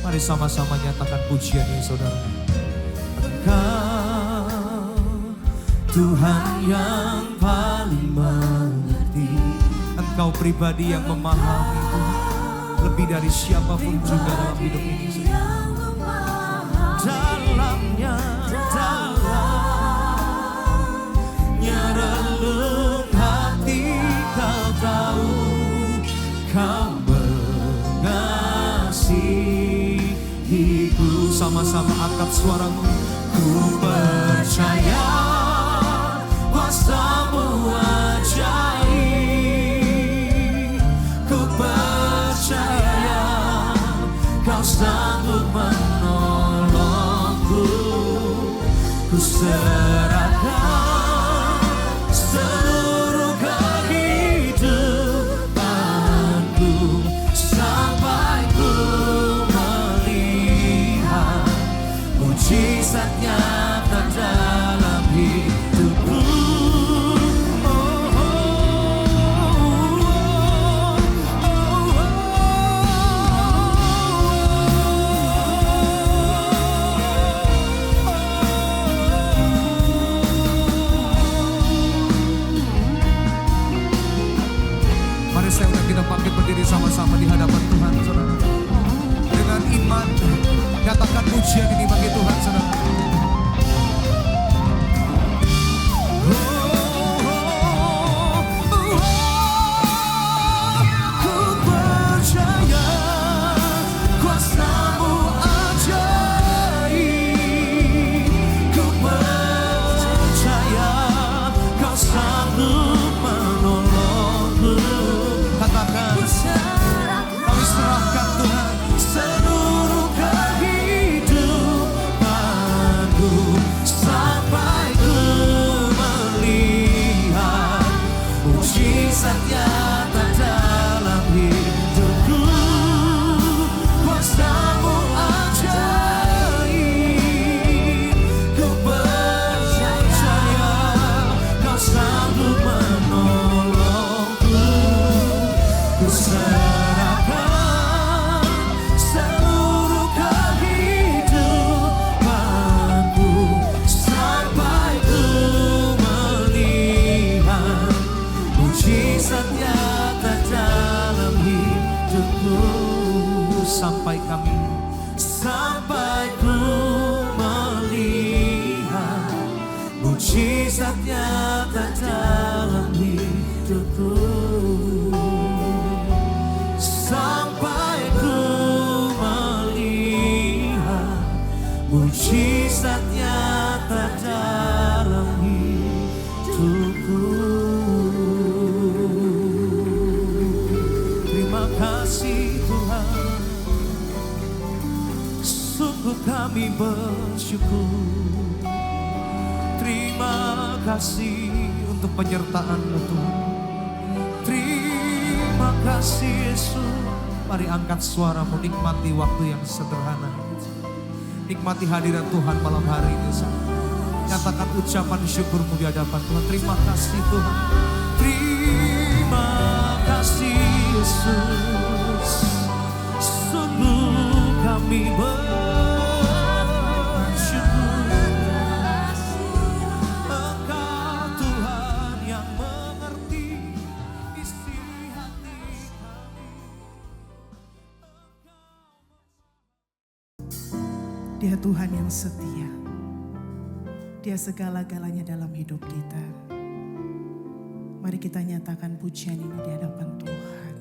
Mari sama-sama nyatakan pujian ini saudara. Engkau Tuhan yang paling mengerti. Engkau pribadi yang memahami Tuhan. Lebih dari siapapun juga dalam hidup ini. Dalamnya relung hati kau tahu. Kau mengasihiku. Sama-sama angkat suaramu. Ku percaya kuasa-Mu ajaib. Ku percaya Kau sanggup menolongku. Ku serahkan seluruh kehidupanku sampai ku melihat mujizat nyata dalam hidupku. Mari saya undang kita bangkit berdiri sama-sama di hadapan Tuhan, saudara. Dengan iman, katakan pujian ini bagi Tuhan, saudara. Ku percaya kuasa-Mu ajaib. Ku percaya Kau sanggup menolongku. Katakan, kami serahkan Tuhan seluruh kehidupanku sampai ku melihat mujizat nyata dalam hidupku. Kuasa-Mu ajaib. Ku percaya Kau sanggup menolongku. Ku serahkan seluruh kehidupanku sampai ku melihat mujizat nyata dalam hidupku. Sampai ku melihat mujizat nyata dalam hidupku. Sampai ku melihat mujizat nyata dalam hidupku. Terima kasih Tuhan, sungguh kami bersyukur. Terima kasih untuk penyertaan-Mu Tuhan. Terima kasih Yesus. Mari angkat suaramu, nikmati waktu yang sederhana ini. Nikmati hadirat Tuhan malam hari ini. Nyatakan ucapan syukurmu di hadapan Tuhan. Terima kasih Tuhan. Terima kasih Yesus. Sungguh kami bersyukur. Engkau Tuhan yang mengerti isi hati kami. Dia Tuhan yang setia. Dia segala-galanya dalam hidup kita. Mari kita nyatakan pujian ini di hadapan Tuhan.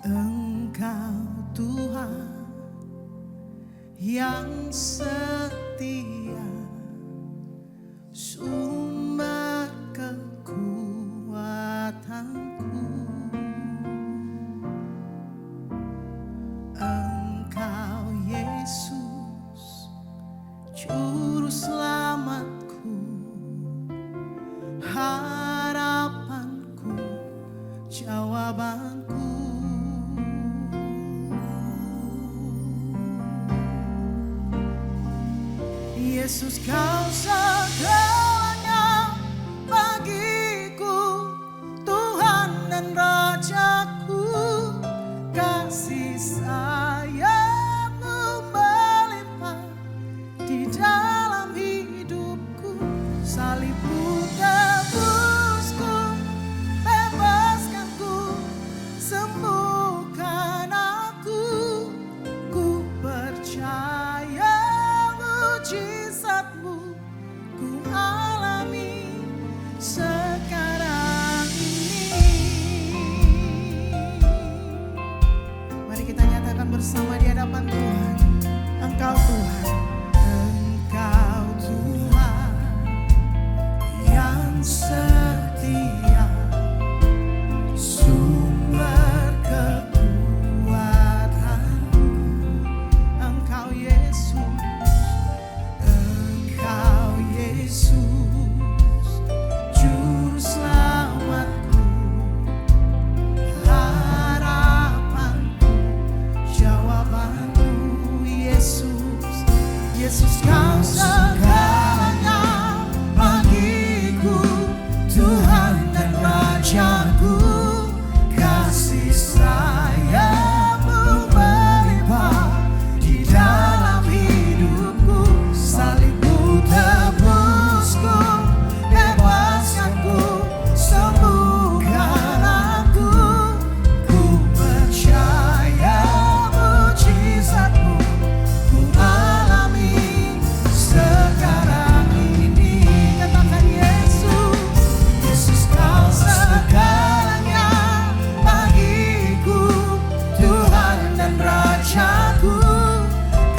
Engkau Tuhan yang setia, sumber kekuatanku. Engkau Yesus, juru selamatku, harapanku, jawabanku. Yesus, Kau segalanya bagiku, Tuhan. salibmu tebusku, bebaskanku, sembuhkan aku. Ku percaya mujizatmu ku alami sekarang ini. Mari kita nyatakan bersama di hadapan Tuhan. Engkau Tuhan, Engkau Tuhan yang setia, sumber kekuatanku. Engkau Yesus, Engkau Yesus, Juru Selamatku, harapanku, jawabanku. Yesus, Yesus kau segalanya bagiku, Tuhan dan Rajaku. Kasih sayang-Mu melimpah di dalam hidupku. Salibmu tebusku, bebaskanku, sembuhkan aku. Ku percaya mujizatmu ku alami sekarang ini. Katakan Yesus, Yesus kau segalanya bagiku, Tuhan dan Rajaku.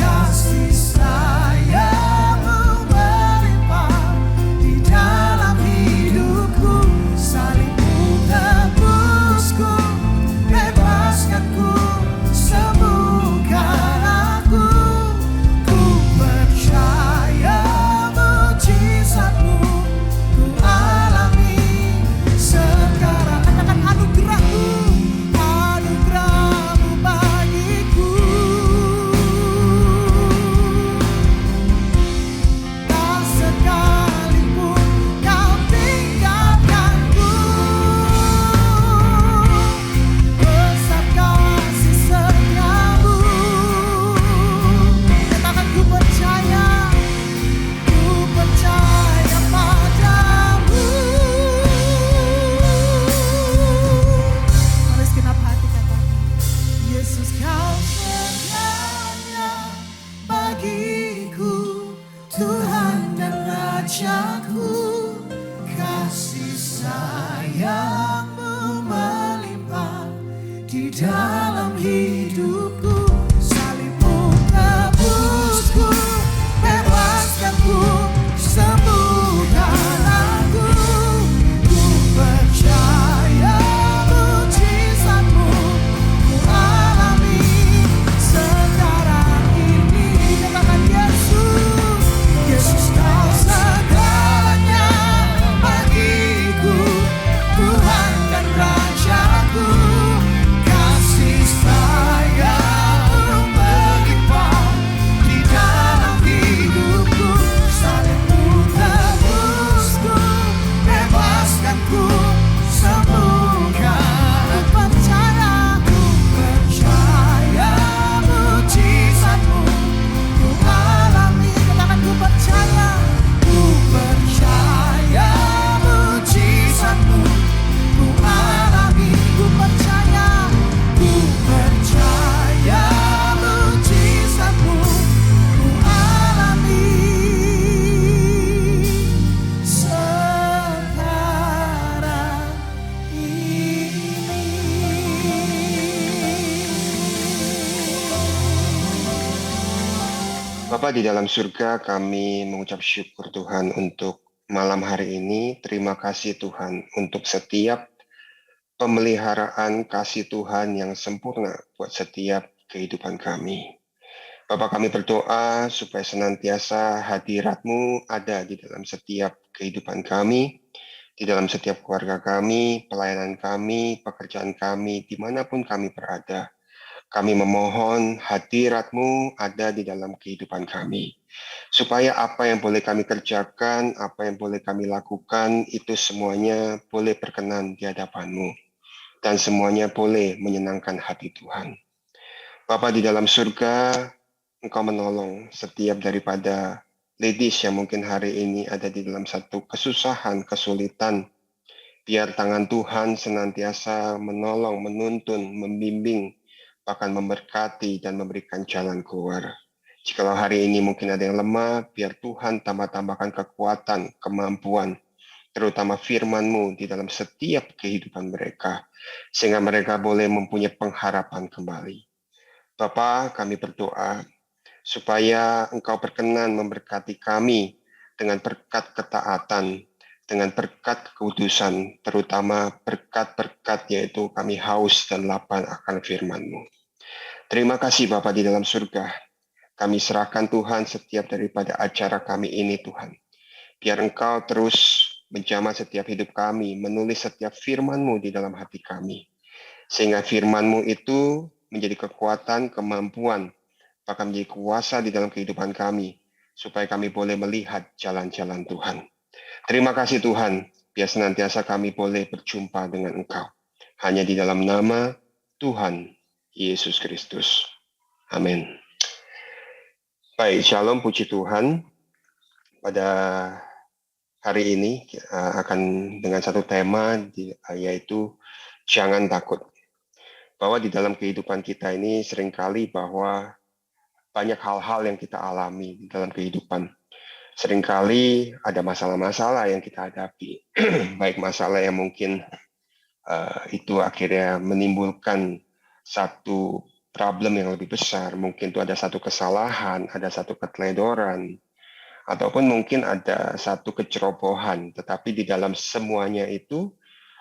Kasih sayang-Mu melimpah di dalam hidupku. Salibmu tebusku, bebaskanku, sembuhkan aku. Ku percaya mujizatmu ku alami sekarang. Katakan anugerah-Mu, anugerah-Mu bagiku. Tak sekalipun kau tinggalkanku, besar kasih setiamu. Katakan ku percaya padamu. Mari segenap hati katakan, Yesus kau segalanya bagiku, Tuhan dan Rajaku. Kasih sayang-Mu melimpah di dalam hidupku. Salibmu tebusku, bebaskanku, sembuhkan aku. Ku percaya mujizatmu ku alami sekarang ini. Katakan Yesus, Yesus kau segalanya bagiku, Tuhan dan Rajaku. Kasih sayang-Mu melimpah di dalam hidupku. Salibmu tebusku, bebaskanku, sembuhkan. Ku percaya mujizatmu ku alami. Katakan ku percaya mujizatmu ku alami. Ku percaya mujizatmu ku alami sekarang ini. Bapa di dalam surga, kami mengucap syukur Tuhan untuk malam hari ini. Terima kasih Tuhan untuk setiap pemeliharaan kasih Tuhan yang sempurna buat setiap kehidupan kami. Bapa, kami berdoa supaya senantiasa hadirat-Mu ada di dalam setiap kehidupan kami, di dalam setiap keluarga kami, pelayanan kami, pekerjaan kami, dimanapun kami berada. Kami memohon hadirat-Mu ada di dalam kehidupan kami. Supaya apa yang boleh kami kerjakan, apa yang boleh kami lakukan, itu semuanya boleh berkenan di hadapan-Mu. Dan semuanya boleh menyenangkan hati Tuhan. Bapa di dalam surga, Engkau menolong setiap daripada ladies yang mungkin hari ini ada di dalam satu kesusahan, kesulitan. Biar tangan Tuhan senantiasa menolong, menuntun, membimbing, bahkan memberkati dan memberikan jalan keluar. Jikalau hari ini mungkin ada yang lemah, biar Tuhan tambah-tambahkan kekuatan, kemampuan, terutama firman-Mu di dalam setiap kehidupan mereka, sehingga mereka boleh mempunyai pengharapan kembali. Bapa, kami berdoa supaya Engkau berkenan memberkati kami dengan berkat ketaatan, dengan berkat kekudusan, terutama berkat-berkat yaitu kami haus dan lapar akan firman-Mu. Terima kasih Bapa di dalam surga. Kami serahkan Tuhan setiap daripada acara kami ini Tuhan. Biar Engkau terus menjamah setiap hidup kami, menulis setiap firman-Mu di dalam hati kami. Sehingga firman-Mu itu menjadi kekuatan, kemampuan, bahkan menjadi kuasa di dalam kehidupan kami, supaya kami boleh melihat jalan-jalan Tuhan. Terima kasih Tuhan, biar senantiasa kami boleh berjumpa dengan Engkau. Hanya di dalam nama Tuhan Yesus Kristus. Amin. Baik, shalom, puji Tuhan. Pada hari ini akan dengan satu tema, yaitu jangan takut. Bahwa di dalam kehidupan kita ini seringkali bahwa banyak hal-hal yang kita alami di dalam kehidupan. Seringkali ada masalah-masalah yang kita hadapi. Baik masalah yang mungkin itu akhirnya menimbulkan satu problem yang lebih besar. Mungkin itu ada satu kesalahan, ada satu keteledoran, ataupun mungkin ada satu kecerobohan. Tetapi di dalam semuanya itu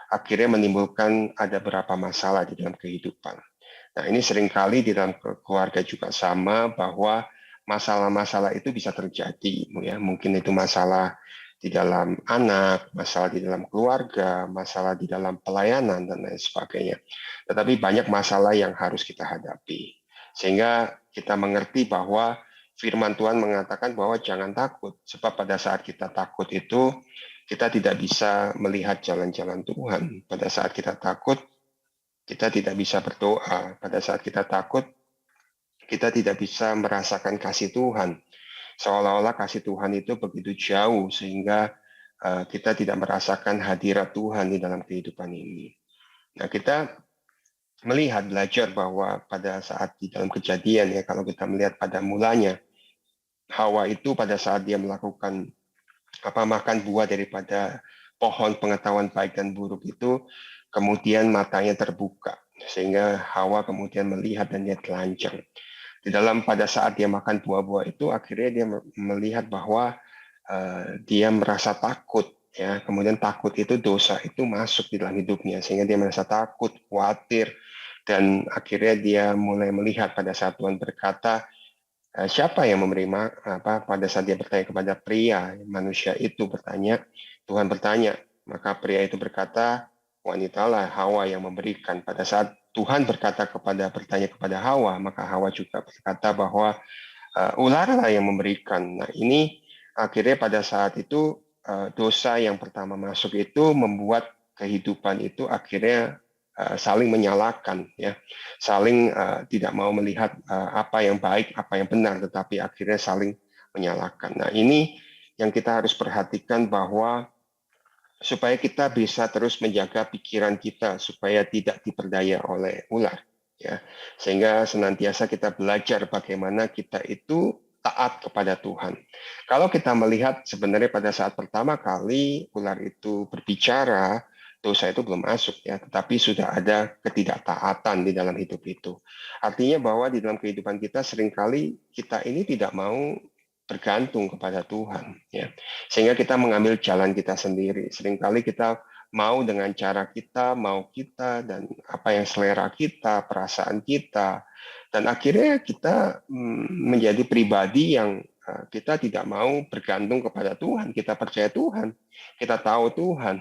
akhirnya menimbulkan ada beberapa masalah di dalam kehidupan. Nah, ini seringkali di dalam keluarga juga sama, bahwa masalah-masalah itu bisa terjadi. Ya. Mungkin itu masalah di dalam anak, masalah di dalam keluarga, masalah di dalam pelayanan, dan lain sebagainya. Tetapi banyak masalah yang harus kita hadapi. Sehingga kita mengerti bahwa firman Tuhan mengatakan bahwa jangan takut. Sebab pada saat kita takut itu, kita tidak bisa melihat jalan-jalan Tuhan. Pada saat kita takut, kita tidak bisa berdoa. Pada saat kita takut, kita tidak bisa merasakan kasih Tuhan. Seolah-olah kasih Tuhan itu begitu jauh, sehingga kita tidak merasakan hadirat Tuhan di dalam kehidupan ini. Nah, kita melihat, belajar bahwa pada saat di dalam Kejadian, ya, kalau kita melihat pada mulanya, Hawa itu pada saat dia melakukan makan buah daripada pohon pengetahuan baik dan buruk itu, kemudian matanya terbuka, sehingga Hawa kemudian melihat dan dia telanjang. Di dalam pada saat dia makan buah-buah itu, akhirnya dia melihat bahwa dia merasa takut, ya. Kemudian takut itu, dosa itu masuk di dalam hidupnya, sehingga dia merasa takut, khawatir, dan akhirnya dia mulai melihat pada saat Tuhan berkata, siapa yang memberi pada saat dia bertanya kepada pria, manusia itu bertanya, Tuhan bertanya, maka pria itu berkata, wanitalah Hawa yang memberikan. Pada saat Tuhan bertanya kepada Hawa, maka Hawa juga berkata bahwa ularlah yang memberikan. Nah, ini akhirnya pada saat itu dosa yang pertama masuk itu membuat kehidupan itu akhirnya saling menyalahkan, ya, saling tidak mau melihat apa yang baik, apa yang benar, tetapi akhirnya saling menyalahkan. Nah, ini yang kita harus perhatikan, bahwa supaya kita bisa terus menjaga pikiran kita supaya tidak diperdaya oleh ular, ya, sehingga senantiasa kita belajar bagaimana kita itu taat kepada Tuhan. Kalau kita melihat sebenarnya pada saat pertama kali ular itu berbicara, dosa itu belum masuk, ya, tetapi sudah ada ketidaktaatan di dalam hidup itu. Artinya bahwa di dalam kehidupan kita seringkali kita ini tidak mau bergantung kepada Tuhan, ya, sehingga kita mengambil jalan kita sendiri. Seringkali kita mau dengan cara kita, mau kita, dan apa yang selera kita, perasaan kita, dan akhirnya kita menjadi pribadi yang kita tidak mau bergantung kepada Tuhan. Kita percaya Tuhan, kita tahu Tuhan,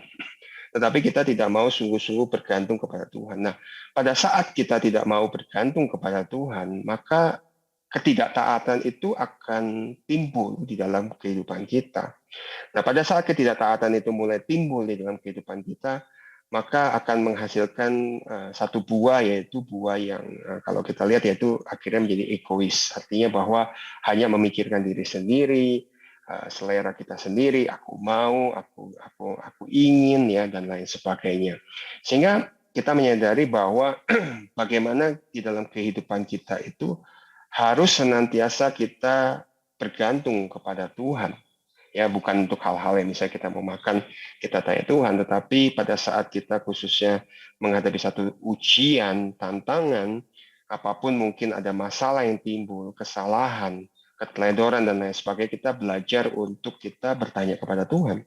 tetapi kita tidak mau sungguh-sungguh bergantung kepada Tuhan. Nah, pada saat kita tidak mau bergantung kepada Tuhan, maka ketidaktaatan itu akan timbul di dalam kehidupan kita. Nah, pada saat ketidaktaatan itu mulai timbul di dalam kehidupan kita, maka akan menghasilkan satu buah, yaitu buah yang kalau kita lihat yaitu akhirnya menjadi egois. Artinya bahwa hanya memikirkan diri sendiri, selera kita sendiri, aku mau, aku ingin ya dan lain sebagainya. Sehingga kita menyadari bahwa bagaimana di dalam kehidupan kita itu harus senantiasa kita bergantung kepada Tuhan. Ya, bukan untuk hal-hal yang misalnya kita mau makan, kita tanya Tuhan, tetapi pada saat kita khususnya menghadapi satu ujian, tantangan, apapun mungkin ada masalah yang timbul, kesalahan, keteledoran dan lain sebagainya, kita belajar untuk kita bertanya kepada Tuhan.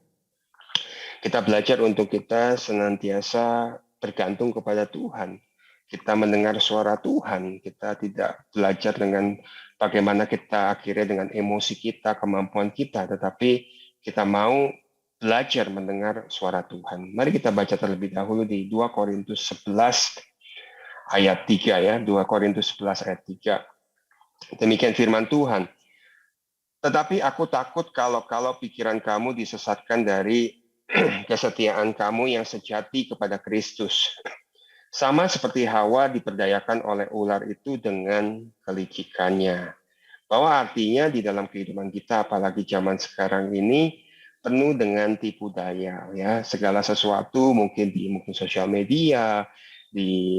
Kita belajar untuk kita senantiasa bergantung kepada Tuhan. Kita mendengar suara Tuhan, kita tidak belajar dengan bagaimana kita akhirnya dengan emosi kita, kemampuan kita, tetapi kita mau belajar mendengar suara Tuhan. Mari kita baca terlebih dahulu di 2 Korintus 11 ayat 3 ya, 2 Korintus 11 ayat 3. Demikian firman Tuhan. Tetapi aku takut kalau pikiran kamu disesatkan dari kesetiaan kamu yang sejati kepada Kristus. Sama seperti Hawa diperdayakan oleh ular itu dengan kelicikannya. Bahwa artinya di dalam kehidupan kita, apalagi zaman sekarang ini, penuh dengan tipu daya. Ya, segala sesuatu mungkin di sosial media,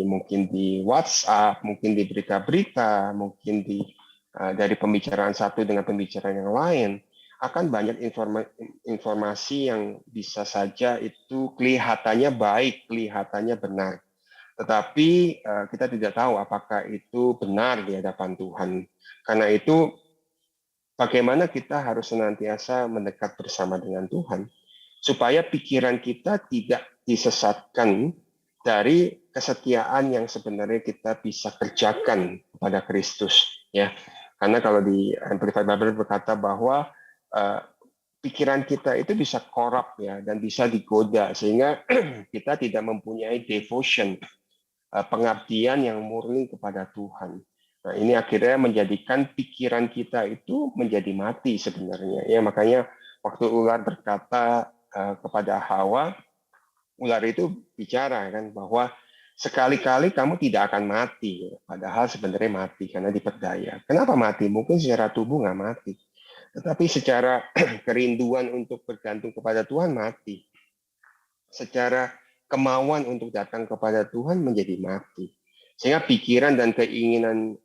mungkin di WhatsApp, mungkin di berita-berita, mungkin dari pembicaraan satu dengan pembicaraan yang lain, akan banyak informasi yang bisa saja itu kelihatannya baik, kelihatannya benar. Tetapi kita tidak tahu apakah itu benar di hadapan Tuhan. Karena itu, bagaimana kita harus senantiasa mendekat bersama dengan Tuhan, supaya pikiran kita tidak disesatkan dari kesetiaan yang sebenarnya kita bisa kerjakan kepada Kristus. Ya, karena kalau di Amplified Bible berkata bahwa pikiran kita itu bisa korup ya dan bisa digoda sehingga kita tidak mempunyai devotion, pengabdian yang murni kepada Tuhan. Nah, ini akhirnya menjadikan pikiran kita itu menjadi mati sebenarnya. Ya, makanya waktu ular berkata kepada Hawa, ular itu bicara kan bahwa sekali-kali kamu tidak akan mati, padahal sebenarnya mati karena diperdaya. Kenapa mati? Mungkin secara tubuh nggak mati, tetapi secara kerinduan untuk bergantung kepada Tuhan mati. Secara kemauan untuk datang kepada Tuhan menjadi mati. Sehingga pikiran dan keinginan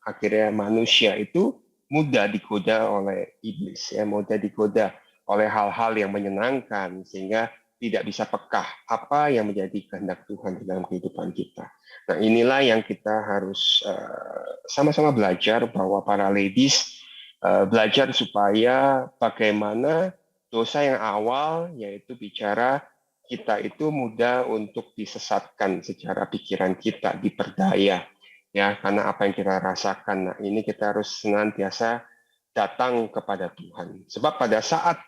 akhirnya manusia itu mudah digoda oleh iblis, ya, mudah digoda oleh hal-hal yang menyenangkan sehingga tidak bisa pekah apa yang menjadi kehendak Tuhan di dalam kehidupan kita. Nah, inilah yang kita harus sama-sama belajar, bahwa para ladies belajar supaya bagaimana dosa yang awal, yaitu bicara kita itu mudah untuk disesatkan secara pikiran kita, diperdaya, ya, karena apa yang kita rasakan. Nah, ini kita harus senantiasa datang kepada Tuhan. Sebab pada saat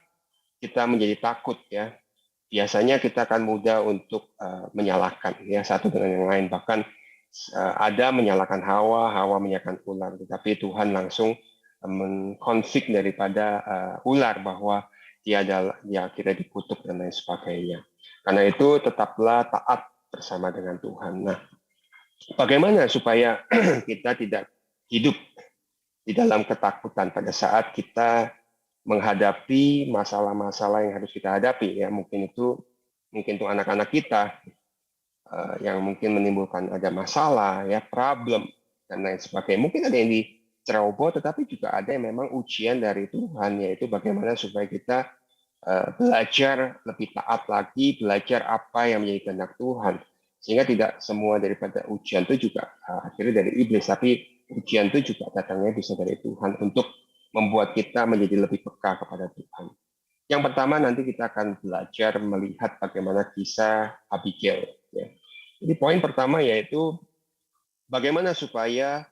kita menjadi takut, ya, biasanya kita akan mudah untuk menyalahkan, ya, satu dengan yang lain. Bahkan ada menyalahkan Hawa menyalahkan ular, tetapi Tuhan langsung mengkonflik daripada ular bahwa dia akhirnya dikutuk dan lain sebagainya. Karena itu tetaplah taat bersama dengan Tuhan. Nah, bagaimana supaya kita tidak hidup di dalam ketakutan pada saat kita menghadapi masalah-masalah yang harus kita hadapi, ya, mungkin itu anak-anak kita yang mungkin menimbulkan ada masalah, ya, problem dan lain sebagainya. Mungkin ada yang diceroboh, tetapi juga ada yang memang ujian dari Tuhan, yaitu bagaimana supaya kita belajar lebih taat lagi, belajar apa yang menjadi kehendak Tuhan, sehingga tidak semua daripada ujian itu juga akhirnya dari iblis, tapi ujian itu juga datangnya bisa dari Tuhan untuk membuat kita menjadi lebih peka kepada Tuhan. Yang pertama, nanti kita akan belajar melihat bagaimana kisah Abigail. Ya. Jadi poin pertama yaitu bagaimana supaya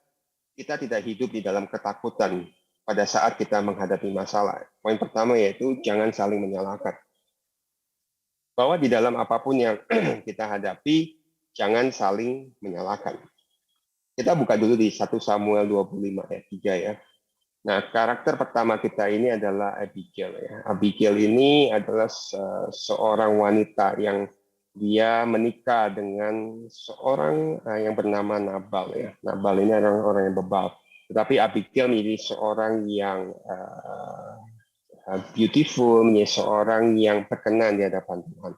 kita tidak hidup di dalam ketakutan pada saat kita menghadapi masalah. Poin pertama yaitu jangan saling menyalahkan. Bahwa di dalam apapun yang kita hadapi, jangan saling menyalahkan. Kita buka dulu di 1 Samuel 25 ayat 3 ya. Nah, karakter pertama kita ini adalah Abigail. Ya. Abigail ini adalah seorang wanita yang dia menikah dengan seorang yang bernama Nabal. Ya. Nabal ini adalah orang yang bebal. Tetapi Abigail menjadi seorang yang beautiful, menjadi seorang yang berkenan di hadapan Tuhan.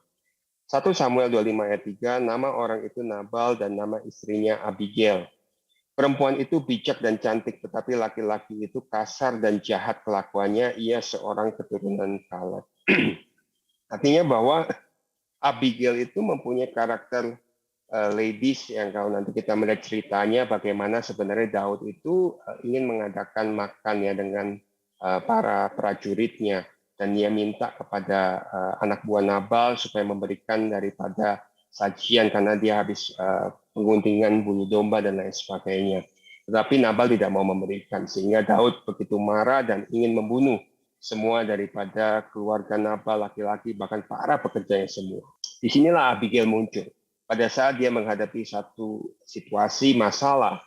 1 Samuel 25 ayat 3, nama orang itu Nabal dan nama istrinya Abigail. Perempuan itu bijak dan cantik, tetapi laki-laki itu kasar dan jahat kelakuannya, ia seorang keturunan Kaleb. Artinya bahwa Abigail itu mempunyai karakter ladies yang kalau nanti kita melihat ceritanya bagaimana sebenarnya Daud itu ingin mengadakan makan ya dengan para prajuritnya, dan dia minta kepada anak buah Nabal supaya memberikan daripada sajian karena dia habis pengguntingan bulu domba dan lain sebagainya. Tetapi Nabal tidak mau memberikan, sehingga Daud begitu marah dan ingin membunuh semua daripada keluarga Nabal, laki-laki, bahkan para pekerjanya semua. Disinilah Abigail muncul. Pada saat dia menghadapi satu situasi masalah,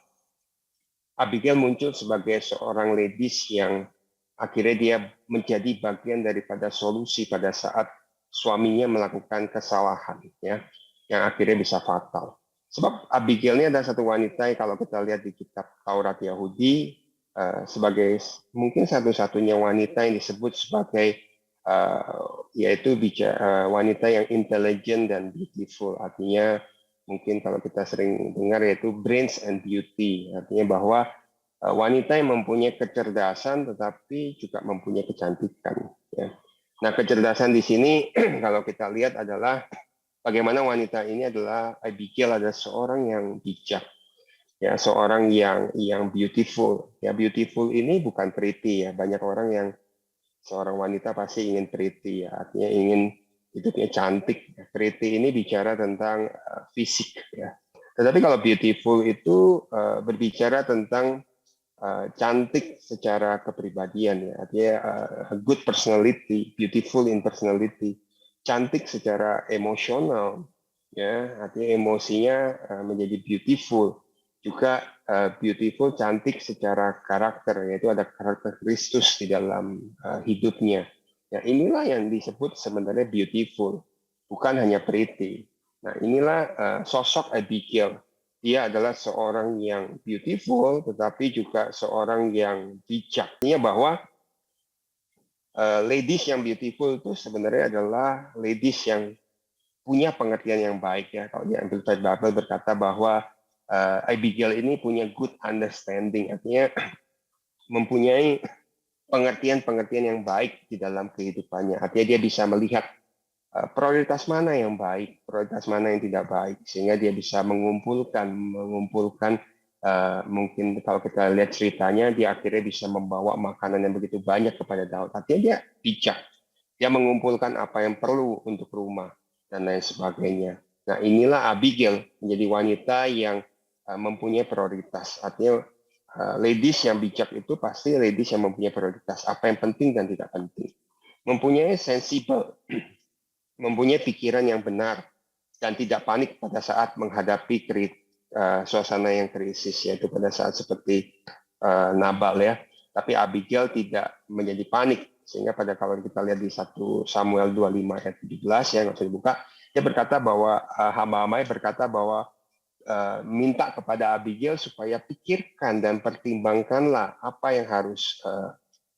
Abigail muncul sebagai seorang ladies yang akhirnya dia menjadi bagian daripada solusi pada saat suaminya melakukan kesalahan, ya, yang akhirnya bisa fatal. Sebab Abigail ini adalah satu wanita yang kalau kita lihat di kitab Taurat Yahudi, sebagai mungkin satu-satunya wanita yang disebut sebagai yaitu wanita yang intelijen dan beautiful. Artinya mungkin kalau kita sering dengar yaitu brains and beauty. Artinya bahwa wanita yang mempunyai kecerdasan tetapi juga mempunyai kecantikan. Ya. Nah, kecerdasan di sini kalau kita lihat adalah bagaimana wanita ini adalah Abigail adalah seorang yang bijak. Ya, seorang yang beautiful. Ya, beautiful ini bukan pretty ya. Banyak orang yang seorang wanita pasti ingin pretty ya, artinya ingin hidupnya cantik. Pretty ini bicara tentang fisik ya. Tetapi kalau beautiful itu berbicara tentang cantik secara kepribadian ya. Artinya good personality, beautiful in personality. Cantik secara emosional ya, artinya emosinya menjadi beautiful. Juga beautiful, cantik secara karakter, yaitu ada karakter Kristus di dalam hidupnya. Ya, inilah yang disebut sebenarnya beautiful, bukan hanya pretty. Nah, inilah sosok Abigail. Dia adalah seorang yang beautiful, tetapi juga seorang yang bijak. Artinya bahwa ladies yang beautiful itu sebenarnya adalah ladies yang punya pengertian yang baik ya. Kalau di Amplified Bible berkata bahwa Abigail ini punya good understanding, artinya mempunyai pengertian-pengertian yang baik di dalam kehidupannya. Artinya dia bisa melihat prioritas mana yang baik, prioritas mana yang tidak baik, sehingga dia bisa mengumpulkan mungkin kalau kita lihat ceritanya, dia akhirnya bisa membawa makanan yang begitu banyak kepada Daud. Artinya dia bijak, dia mengumpulkan apa yang perlu untuk rumah dan lain sebagainya. Nah, inilah Abigail menjadi wanita yang mempunyai prioritas. Artinya ladies yang bijak itu pasti ladies yang mempunyai prioritas. Apa yang penting dan tidak penting. Mempunyai sensible, mempunyai pikiran yang benar, dan tidak panik pada saat menghadapi suasana yang krisis, yaitu pada saat seperti Nabal ya. Tapi Abigail tidak menjadi panik. Sehingga pada kalau kita lihat di 1 Samuel 25 ayat 17, ya nggak usah dibuka, dia berkata bahwa hamba-hambanya berkata bahwa minta kepada Abigail supaya pikirkan dan pertimbangkanlah apa yang harus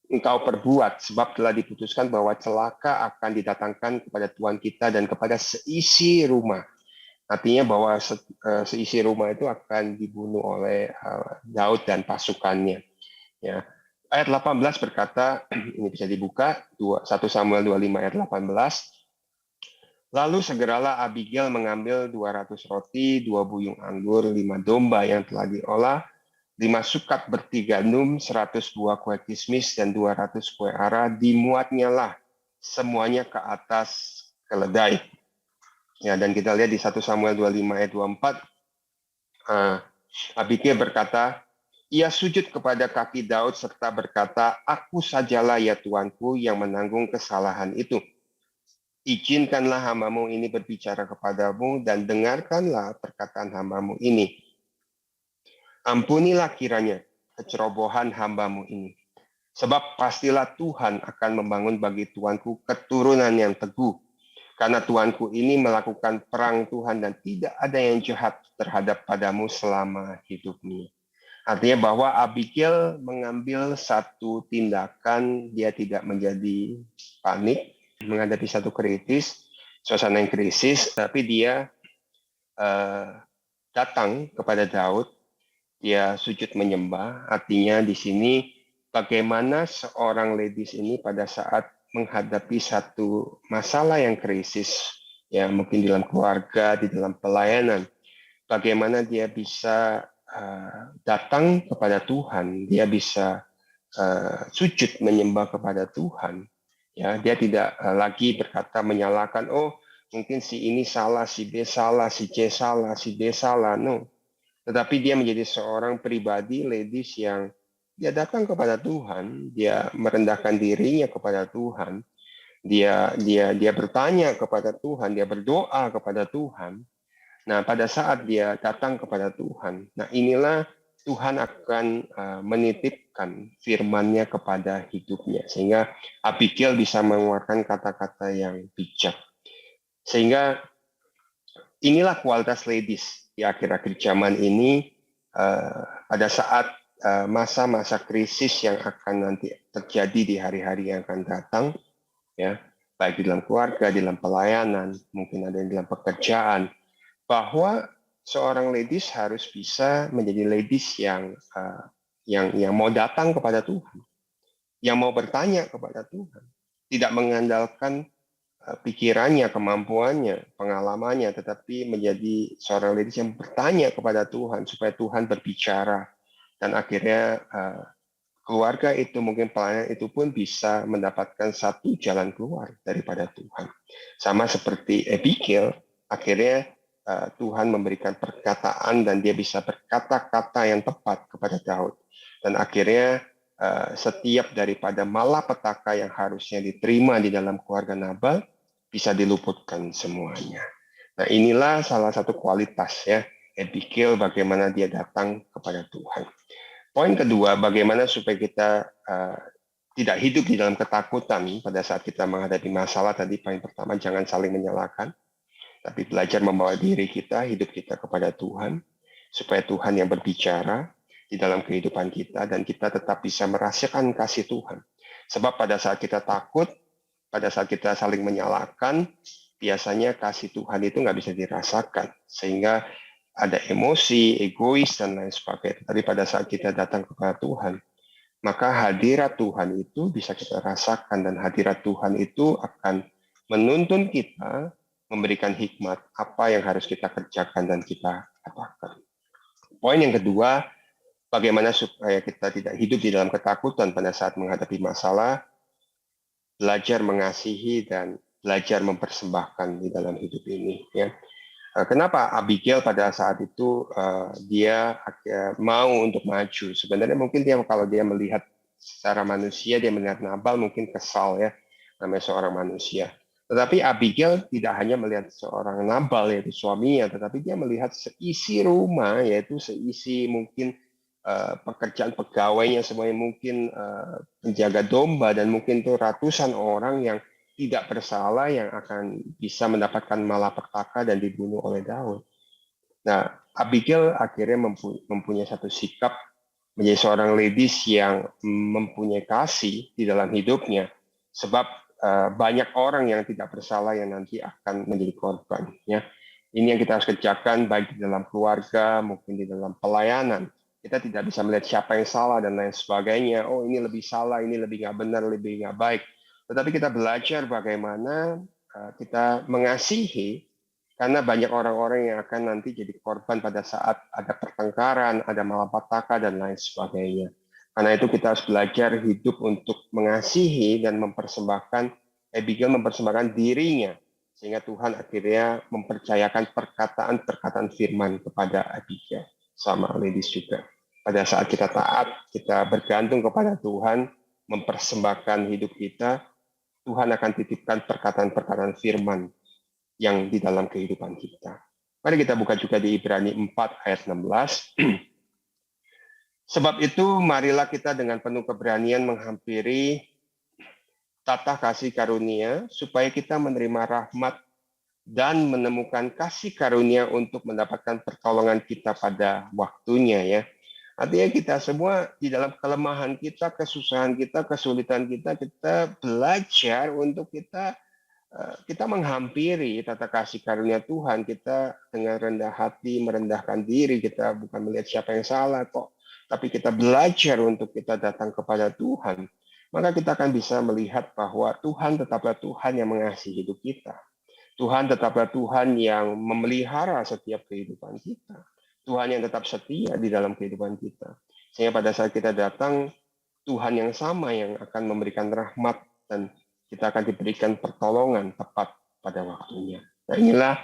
engkau perbuat, sebab telah diputuskan bahwa celaka akan didatangkan kepada Tuhan kita dan kepada seisi rumah. Artinya bahwa seisi rumah itu akan dibunuh oleh Daud dan pasukannya. Ya. Ayat 18 berkata, ini bisa dibuka, 1 Samuel 25 ayat 18, lalu segeralah Abigail mengambil 200 roti, 2 buyung anggur, 5 domba yang telah diolah, 5 sukat berti gandum, 100 buah kue kismis, dan 200 kue ara, dimuatnya lah semuanya ke atas keledai. Ya, dan kita lihat di 1 Samuel 25 ayat 24, Abigail berkata, ia sujud kepada kaki Daud serta berkata, aku sajalah ya Tuanku yang menanggung kesalahan itu. Izinkanlah hambamu ini berbicara kepadamu dan dengarkanlah perkataan hambamu ini. Ampunilah kiranya kecerobohan hambamu ini. Sebab pastilah Tuhan akan membangun bagi Tuanku keturunan yang teguh. Karena Tuanku ini melakukan perang Tuhan dan tidak ada yang jahat terhadap padamu selama hidupmu. Artinya bahwa Abigail mengambil satu tindakan, dia tidak menjadi panik menghadapi satu suasana yang krisis, tapi dia datang kepada Daud, dia sujud menyembah. Artinya di sini bagaimana seorang ladies ini pada saat menghadapi satu masalah yang krisis, ya mungkin di dalam keluarga, di dalam pelayanan, bagaimana dia bisa datang kepada Tuhan, dia bisa sujud menyembah kepada Tuhan. Ya, dia tidak lagi berkata menyalahkan, oh mungkin si ini salah, si B salah, si C salah, si D salah. No, tetapi dia menjadi seorang pribadi ladies yang dia datang kepada Tuhan, dia merendahkan dirinya kepada Tuhan, dia bertanya kepada Tuhan, dia berdoa kepada Tuhan. Nah, pada saat dia datang kepada Tuhan, nah inilah Tuhan akan menitipkan firman-Nya kepada hidupnya, sehingga Abigail bisa mengeluarkan kata-kata yang bijak. Sehingga inilah kualitas ladies di akhir-akhir zaman ini, pada saat masa-masa krisis yang akan nanti terjadi di hari-hari yang akan datang, ya, baik di dalam keluarga, di dalam pelayanan, mungkin ada di dalam pekerjaan, bahwa seorang ladies harus bisa menjadi ladies yang mau datang kepada Tuhan, yang mau bertanya kepada Tuhan, tidak mengandalkan pikirannya, kemampuannya, pengalamannya, tetapi menjadi seorang ladies yang bertanya kepada Tuhan supaya Tuhan berbicara, dan akhirnya keluarga itu, mungkin pelayanan itu pun bisa mendapatkan satu jalan keluar daripada Tuhan. Sama seperti Abigail, akhirnya Tuhan memberikan perkataan dan dia bisa berkata-kata yang tepat kepada Daud. Dan akhirnya setiap daripada malapetaka yang harusnya diterima di dalam keluarga Nabal bisa diluputkan semuanya. Nah, inilah salah satu kualitas ya Abigail, bagaimana dia datang kepada Tuhan. Poin kedua, bagaimana supaya kita tidak hidup di dalam ketakutan pada saat kita menghadapi masalah. Tadi poin pertama, jangan saling menyalahkan, tapi belajar membawa diri kita, hidup kita kepada Tuhan, supaya Tuhan yang berbicara di dalam kehidupan kita, dan kita tetap bisa merasakan kasih Tuhan. Sebab pada saat kita takut, pada saat kita saling menyalahkan, biasanya kasih Tuhan itu nggak bisa dirasakan, sehingga ada emosi, egois, dan lain sebagainya. Tapi pada saat kita datang kepada Tuhan, maka hadirat Tuhan itu bisa kita rasakan, dan hadirat Tuhan itu akan menuntun kita, memberikan hikmat apa yang harus kita kerjakan dan kita katakan. Poin yang kedua, bagaimana supaya kita tidak hidup di dalam ketakutan pada saat menghadapi masalah, belajar mengasihi dan belajar mempersembahkan di dalam hidup ini. Ya. Kenapa Abigail pada saat itu dia mau untuk maju? Sebenarnya mungkin kalau dia melihat secara manusia, dia melihat Nabal mungkin kesal ya, namanya seorang manusia. Tetapi Abigail tidak hanya melihat seorang Nabal, yaitu suaminya, tetapi dia melihat seisi rumah, yaitu seisi mungkin pekerjaan pegawainya, semuanya mungkin penjaga domba, dan mungkin itu ratusan orang yang tidak bersalah yang akan bisa mendapatkan malapetaka dan dibunuh oleh Daud. Nah, Abigail akhirnya mempunyai satu sikap menjadi seorang ladies yang mempunyai kasih di dalam hidupnya, sebab banyak orang yang tidak bersalah yang nanti akan menjadi korban. Ya, ini yang kita harus kerjakan baik di dalam keluarga, mungkin di dalam pelayanan. Kita tidak bisa melihat siapa yang salah dan lain sebagainya. Oh, ini lebih salah, ini lebih nggak benar, lebih nggak baik. Tetapi kita belajar bagaimana kita mengasihi, karena banyak orang-orang yang akan nanti jadi korban pada saat ada pertengkaran, ada malapetaka dan lain sebagainya. Karena itu kita harus belajar hidup untuk mengasihi dan mempersembahkan. Abigail mempersembahkan dirinya, sehingga Tuhan akhirnya mempercayakan perkataan-perkataan firman kepada Abigail, sama ladies juga. Pada saat kita taat, kita bergantung kepada Tuhan, mempersembahkan hidup kita, Tuhan akan titipkan perkataan-perkataan firman yang di dalam kehidupan kita. Mari kita buka juga di Ibrani 4 ayat 16. Sebab itu, marilah kita dengan penuh keberanian menghampiri tata kasih karunia, supaya kita menerima rahmat dan menemukan kasih karunia untuk mendapatkan pertolongan kita pada waktunya. Ya, Artinya kita semua di dalam kelemahan kita, kesusahan kita, kesulitan kita, kita belajar untuk kita menghampiri tata kasih karunia Tuhan. Kita dengan rendah hati merendahkan diri, kita bukan melihat siapa yang salah kok, tapi kita belajar untuk kita datang kepada Tuhan. Maka kita akan bisa melihat bahwa Tuhan tetaplah Tuhan yang mengasihi hidup kita. Tuhan tetaplah Tuhan yang memelihara setiap kehidupan kita. Tuhan yang tetap setia di dalam kehidupan kita. Sehingga pada saat kita datang, Tuhan yang sama yang akan memberikan rahmat dan kita akan diberikan pertolongan tepat pada waktunya. Nah, inilah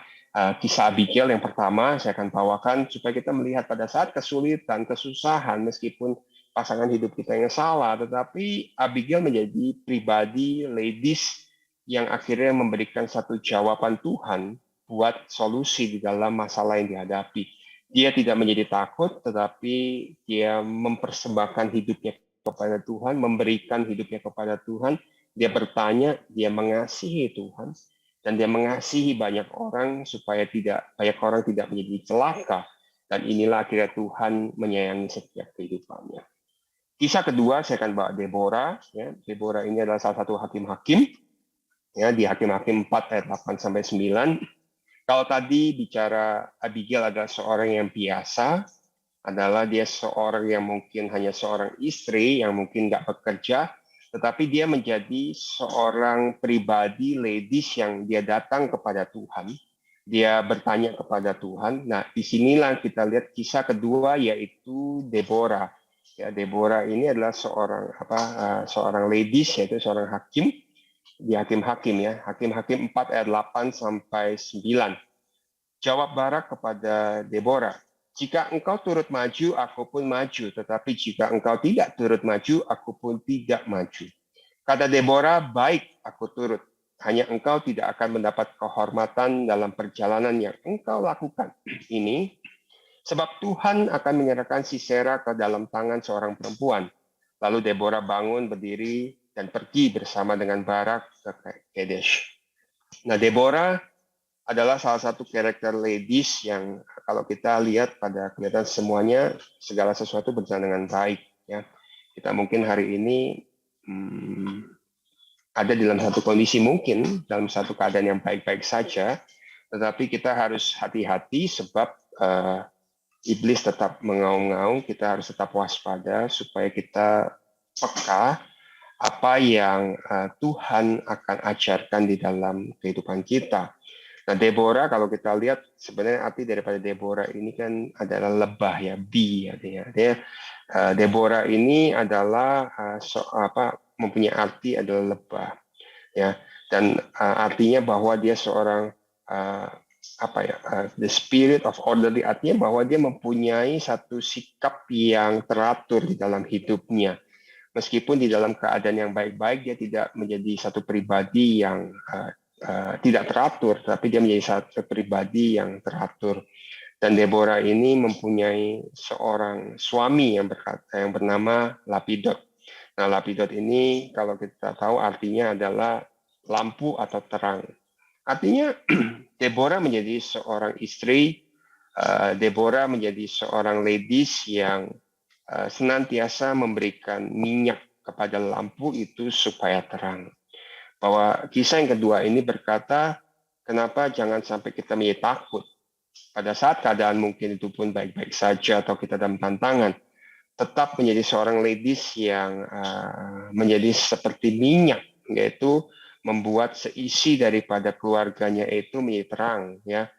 kisah Abigail yang pertama saya akan bawakan supaya kita melihat pada saat kesulitan, kesusahan, meskipun pasangan hidup kita yang salah, tetapi Abigail menjadi pribadi, ladies yang akhirnya memberikan satu jawaban Tuhan buat solusi di dalam masalah yang dihadapi. Dia tidak menjadi takut, tetapi dia mempersembahkan hidupnya kepada Tuhan, memberikan hidupnya kepada Tuhan. Dia bertanya, dia mengasihi Tuhan, dan dia mengasihi banyak orang supaya banyak orang tidak menjadi celaka. Dan inilah akhirnya Tuhan menyayangi setiap kehidupannya. Kisah kedua saya akan bawa Deborah. Ya. Deborah ini adalah salah satu hakim-hakim. Ya, di Hakim-Hakim 4 ayat 8 sampai 9. Kalau tadi bicara Abigail adalah seorang yang biasa, adalah dia seorang yang mungkin hanya seorang istri yang mungkin nggak bekerja, tetapi dia menjadi seorang pribadi, ladies yang dia datang kepada Tuhan. Dia bertanya kepada Tuhan. Nah, disinilah kita lihat kisah kedua, yaitu Deborah. Ya, Deborah ini adalah seorang ladies, yaitu seorang hakim di Hakim-Hakim ya. Hakim-Hakim 4 ayat 8 sampai 9. Jawab Barak kepada Deborah, jika engkau turut maju, aku pun maju. Tetapi jika engkau tidak turut maju, aku pun tidak maju. Kata Deborah, baik, aku turut. Hanya engkau tidak akan mendapat kehormatan dalam perjalanan yang engkau lakukan ini, sebab Tuhan akan menyerahkan Sisera ke dalam tangan seorang perempuan. Lalu Deborah bangun, berdiri, dan pergi bersama dengan Barak ke Kadesh. Nah, Deborah adalah salah satu karakter ladies yang kalau kita lihat pada kelihatan semuanya segala sesuatu berjalan dengan baik. Ya, kita mungkin hari ini ada dalam satu kondisi mungkin dalam satu keadaan yang baik-baik saja, tetapi kita harus hati-hati sebab iblis tetap mengaung-ngaung. Kita harus tetap waspada supaya kita peka apa yang Tuhan akan ajarkan di dalam kehidupan kita. Nah, Deborah kalau kita lihat sebenarnya arti daripada Deborah ini kan adalah lebah ya, bee artinya. Deborah ini adalah mempunyai arti adalah lebah ya, dan artinya bahwa dia seorang the spirit of orderly, artinya bahwa dia mempunyai satu sikap yang teratur di dalam hidupnya. Meskipun di dalam keadaan yang baik-baik dia tidak menjadi satu pribadi yang tidak teratur, tapi dia menjadi satu pribadi yang teratur. Dan Deborah ini mempunyai seorang suami yang bernama Lapidot. Nah, Lapidot ini kalau kita tahu artinya adalah lampu atau terang. Artinya Deborah menjadi seorang istri, Deborah menjadi seorang ladies yang senantiasa memberikan minyak kepada lampu itu supaya terang. Bahwa kisah yang kedua ini berkata, kenapa jangan sampai kita menjadi takut. Pada saat keadaan mungkin itu pun baik-baik saja atau kita dalam tantangan, tetap menjadi seorang ladies yang menjadi seperti minyak, yaitu membuat seisi daripada keluarganya itu menjadi terang. Ya,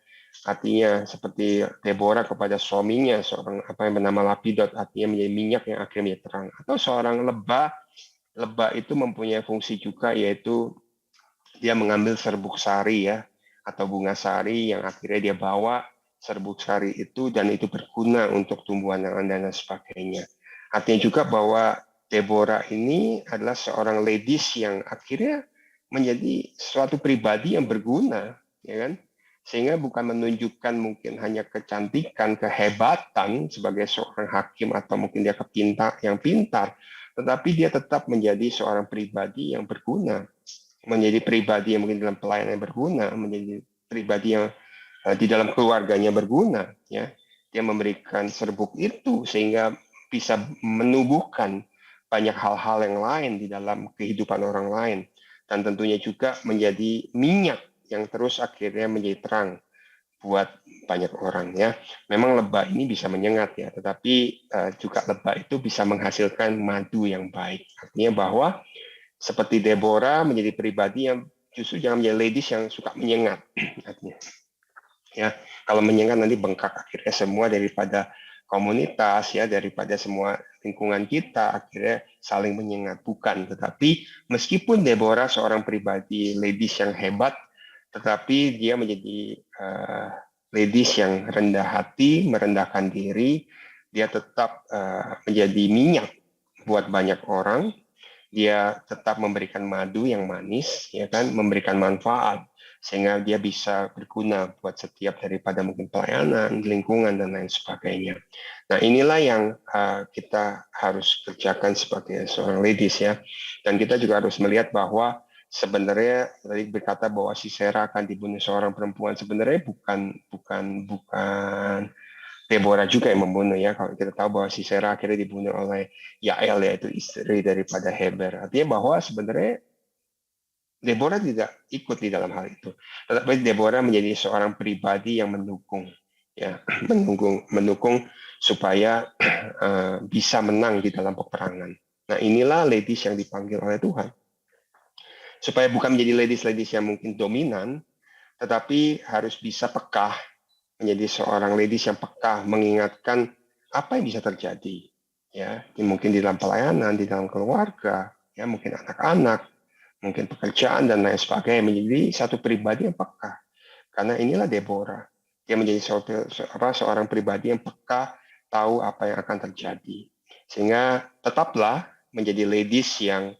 artinya seperti Deborah kepada suaminya, seorang yang bernama Lapidot, artinya menjadi minyak yang akhirnya menjadi terang. Atau seorang lebah itu mempunyai fungsi juga, yaitu dia mengambil serbuk sari ya, atau bunga sari yang akhirnya dia bawa serbuk sari itu, dan itu berguna untuk tumbuhan yang dan sebagainya. Artinya juga bahwa Deborah ini adalah seorang ladies yang akhirnya menjadi suatu pribadi yang berguna, ya kan? Sehingga bukan menunjukkan mungkin hanya kecantikan, kehebatan sebagai seorang hakim atau mungkin dia pintar, tetapi dia tetap menjadi seorang pribadi yang berguna, menjadi pribadi yang mungkin dalam pelayanan yang berguna, menjadi pribadi yang di dalam keluarganya berguna. Ya, dia memberikan serbuk itu sehingga bisa menubuhkan banyak hal-hal yang lain di dalam kehidupan orang lain, dan tentunya juga menjadi minyak yang terus akhirnya menjadi terang buat banyak orang ya. Memang lebah ini bisa menyengat ya, tetapi juga lebah itu bisa menghasilkan madu yang baik. Artinya bahwa seperti Deborah menjadi pribadi yang justru jangan menjadi ladies yang suka menyengat. Artinya ya, kalau menyengat nanti bengkak akhirnya semua daripada komunitas ya, daripada semua lingkungan kita akhirnya saling menyengat. Bukan, tetapi meskipun Deborah seorang pribadi ladies yang hebat, tetapi dia menjadi ladies yang rendah hati, merendahkan diri, dia tetap menjadi minyak buat banyak orang, dia tetap memberikan madu yang manis, ya kan, memberikan manfaat, sehingga dia bisa berguna buat setiap daripada mungkin pelayanan, lingkungan, dan lain sebagainya. Nah, inilah yang kita harus kerjakan sebagai seorang ladies ya, dan kita juga harus melihat bahwa sebenarnya tadi berkata bahwa Sisera akan dibunuh seorang perempuan, sebenarnya bukan Deborah juga yang membunuh ya. Kalau kita tahu bahwa Sisera akhirnya dibunuh oleh Yael, yaitu istri daripada Heber. Artinya bahwa sebenarnya Deborah tidak ikut di dalam hal itu. Tetapi Deborah menjadi seorang pribadi yang mendukung ya, mendukung supaya bisa menang di dalam peperangan. Nah, inilah ladies yang dipanggil oleh Tuhan. Supaya bukan menjadi ladies-ladies yang mungkin dominan, tetapi harus bisa peka, menjadi seorang ladies yang peka, mengingatkan apa yang bisa terjadi. Ya, mungkin di dalam pelayanan, di dalam keluarga, ya mungkin anak-anak, mungkin pekerjaan dan lain sebagainya, menjadi satu pribadi yang peka. Karena inilah Deborah. Dia menjadi seorang pribadi yang peka, tahu apa yang akan terjadi. Sehingga tetaplah menjadi ladies yang